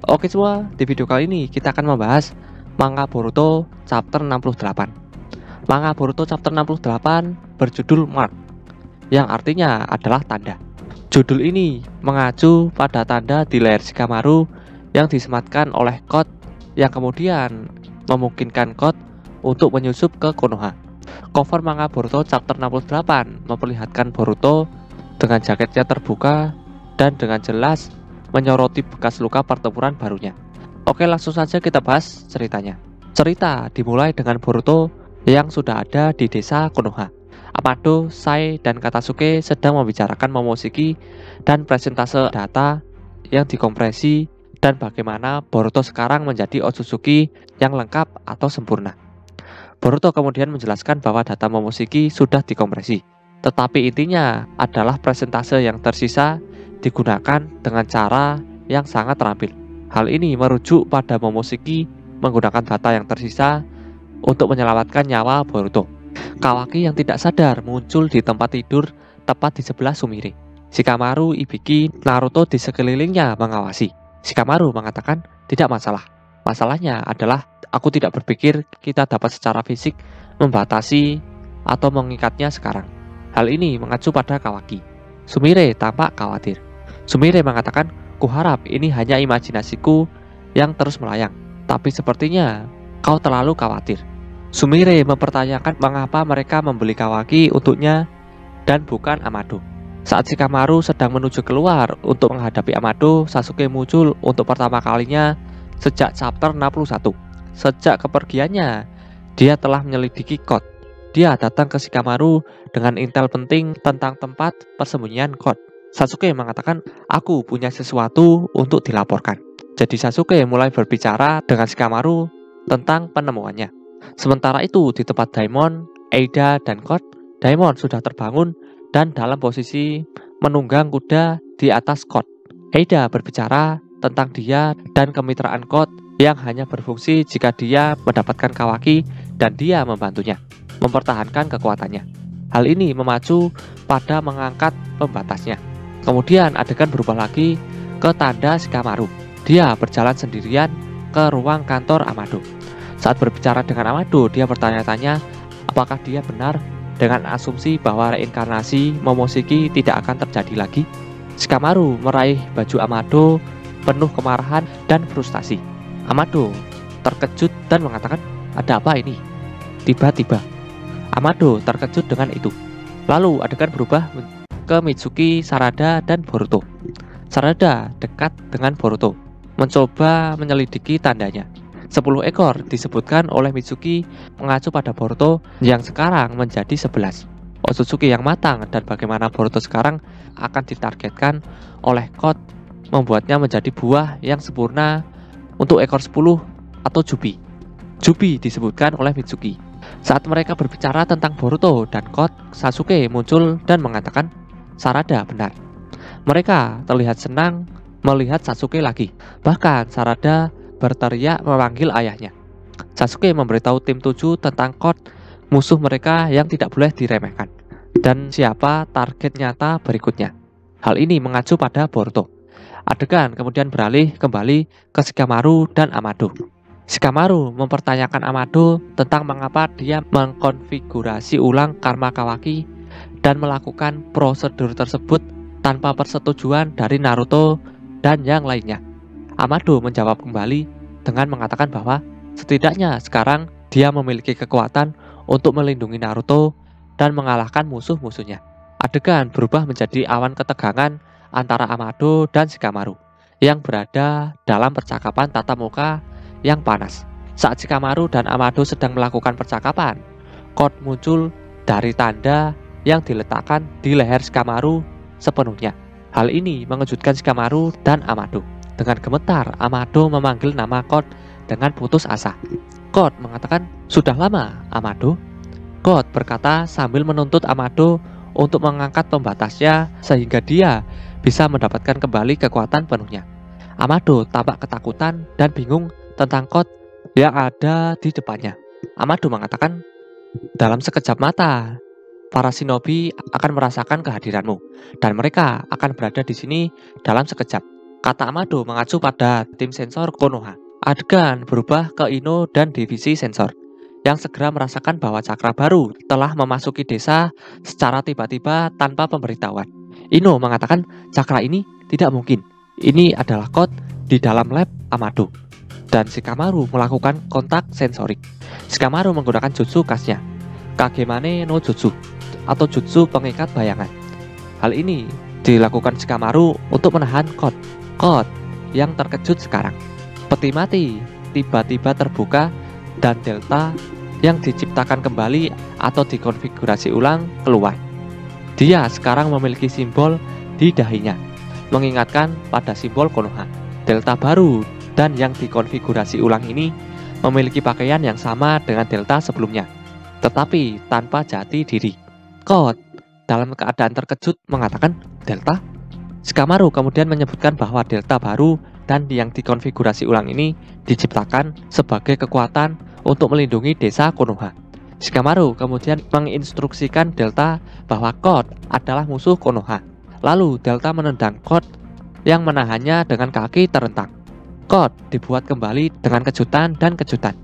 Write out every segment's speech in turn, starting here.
Oke semua, di video kali ini kita akan membahas manga Boruto chapter 68. Manga Boruto chapter 68 berjudul Mark, yang artinya adalah tanda. Judul ini mengacu pada tanda di leher Shikamaru yang disematkan oleh Code yang kemudian memungkinkan Code untuk menyusup ke Konoha. Cover manga Boruto chapter 68 memperlihatkan Boruto dengan jaketnya terbuka dan dengan jelas menyoroti bekas luka pertempuran barunya. Oke, langsung saja kita bahas ceritanya. Cerita dimulai dengan Boruto yang sudah ada di desa Konoha. Amado, Sai, dan Katasuke sedang membicarakan Momoshiki dan presentase data yang dikompresi dan bagaimana Boruto sekarang menjadi Otsutsuki yang lengkap atau sempurna. Boruto kemudian menjelaskan bahwa data Momoshiki sudah dikompresi, tetapi intinya adalah presentase yang tersisa digunakan dengan cara yang sangat terampil. Hal ini merujuk pada Momoshiki menggunakan data yang tersisa untuk menyelamatkan nyawa Boruto. Kawaki yang tidak sadar muncul di tempat tidur tepat di sebelah Sumire. Shikamaru, Ibiki, Naruto di sekelilingnya mengawasi. Shikamaru mengatakan tidak masalah. Masalahnya adalah aku tidak berpikir kita dapat secara fisik membatasi atau mengikatnya sekarang. Hal ini mengacu pada Kawaki. Sumire tampak khawatir. Sumire mengatakan, kuharap ini hanya imajinasiku yang terus melayang, tapi sepertinya kau terlalu khawatir. Sumire mempertanyakan mengapa mereka membeli Kawaki untuknya dan bukan Amado. Saat Shikamaru sedang menuju keluar untuk menghadapi Amado, Sasuke muncul untuk pertama kalinya sejak chapter 61. Sejak kepergiannya, dia telah menyelidiki Code. Dia datang ke Shikamaru dengan intel penting tentang tempat persembunyian Code. Sasuke mengatakan, aku punya sesuatu untuk dilaporkan. Jadi Sasuke mulai berbicara dengan Shikamaru tentang penemuannya. Sementara itu di tempat Daimon, Eida, dan Code, Daimon sudah terbangun dan dalam posisi menunggang kuda di atas Code. Eida berbicara tentang dia dan kemitraan Code yang hanya berfungsi jika dia mendapatkan Kawaki dan dia membantunya mempertahankan kekuatannya. Hal ini memacu pada mengangkat pembatasnya. Kemudian adegan berubah lagi ke tanda Shikamaru. Dia berjalan sendirian ke ruang kantor Amado. Saat berbicara dengan Amado, dia bertanya-tanya apakah dia benar dengan asumsi bahwa reinkarnasi Momoshiki tidak akan terjadi lagi. Shikamaru meraih baju Amado penuh kemarahan dan frustasi. Amado terkejut dan mengatakan, ada apa ini? Tiba-tiba Amado terkejut dengan itu. Lalu adegan berubah ke Mitsuki, Sarada, dan Boruto. Sarada dekat dengan Boruto, mencoba menyelidiki tandanya. 10 ekor disebutkan oleh Mitsuki mengacu pada Boruto yang sekarang menjadi 11. Otsutsuki yang matang dan bagaimana Boruto sekarang akan ditargetkan oleh Code membuatnya menjadi buah yang sempurna untuk ekor 10 atau Jubi. Jubi disebutkan oleh Mitsuki. Saat mereka berbicara tentang Boruto dan Code, Sasuke muncul dan mengatakan, Sarada benar. Mereka terlihat senang melihat Sasuke lagi. Bahkan Sarada berteriak memanggil ayahnya. Sasuke memberitahu tim 7 tentang Code, musuh mereka yang tidak boleh diremehkan, dan siapa target nyata berikutnya. Hal ini mengacu pada Boruto. Adegan kemudian beralih kembali ke Shikamaru dan Amado. Shikamaru mempertanyakan Amado tentang mengapa dia mengkonfigurasi ulang karma Kawaki dan melakukan prosedur tersebut tanpa persetujuan dari Naruto dan yang lainnya. Amado menjawab kembali dengan mengatakan bahwa setidaknya sekarang dia memiliki kekuatan untuk melindungi Naruto dan mengalahkan musuh-musuhnya. Adegan berubah menjadi awan ketegangan antara Amado dan Shikamaru yang berada dalam percakapan tatap muka yang panas. Saat Shikamaru dan Amado sedang melakukan percakapan, Code muncul dari tanda yang diletakkan di leher Shikamaru sepenuhnya. Hal ini mengejutkan Shikamaru dan Amado. Dengan gemetar, Amado memanggil nama Code dengan putus asa. Code mengatakan, sudah lama, Amado. Code berkata sambil menuntut Amado untuk mengangkat pembatasnya sehingga dia bisa mendapatkan kembali kekuatan penuhnya. Amado tampak ketakutan dan bingung tentang Code yang ada di depannya. Amado mengatakan, dalam sekejap mata, para shinobi akan merasakan kehadiranmu dan mereka akan berada di sini dalam sekejap. Kata Amado mengacu pada tim sensor Konoha. Adegan berubah ke Ino dan divisi sensor yang segera merasakan bahwa cakra baru telah memasuki desa secara tiba-tiba tanpa pemberitahuan. Ino mengatakan cakra ini tidak mungkin. Ini adalah kode di dalam lab Amado. Dan Shikamaru melakukan kontak sensorik. Shikamaru menggunakan jutsu khasnya, Kagemane no Jutsu, atau jutsu pengikat bayangan. Hal ini dilakukan Shikamaru untuk menahan kode yang terkejut sekarang. Peti mati tiba-tiba terbuka dan delta yang diciptakan kembali atau dikonfigurasi ulang keluar. Dia sekarang memiliki simbol di dahinya, mengingatkan pada simbol Konoha. Delta baru dan yang dikonfigurasi ulang ini memiliki pakaian yang sama dengan delta sebelumnya, tetapi tanpa jati diri. Code dalam keadaan terkejut mengatakan, "Delta?" Shikamaru kemudian menyebutkan bahwa delta baru dan yang dikonfigurasi ulang ini diciptakan sebagai kekuatan untuk melindungi desa Konoha. Shikamaru kemudian menginstruksikan Delta bahwa Code adalah musuh Konoha. Lalu Delta menendang Code yang menahannya dengan kaki terentang. Code dibuat kembali dengan kejutan dan kejutan.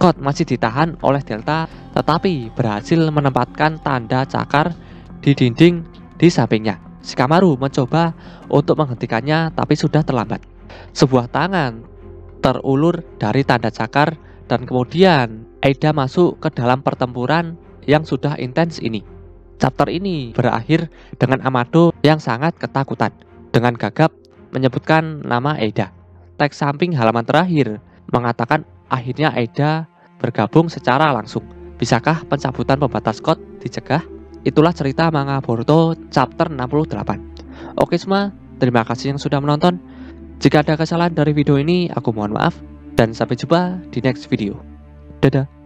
Code masih ditahan oleh Delta, tetapi berhasil menempatkan tanda cakar di dinding di sampingnya. Shikamaru mencoba untuk menghentikannya, tapi sudah terlambat. Sebuah tangan terulur dari tanda cakar dan kemudian Eida masuk ke dalam pertempuran yang sudah intens ini. Chapter ini berakhir dengan Amado yang sangat ketakutan dengan gagap menyebutkan nama Eida. Teks samping halaman terakhir mengatakan akhirnya Eida bergabung secara langsung. Bisakah pencabutan pembatas code dicegah? Itulah cerita manga Boruto chapter 68. Oke semua, terima kasih yang sudah menonton. Jika ada kesalahan dari video ini, aku mohon maaf. Dan sampai jumpa di next video. Dadah.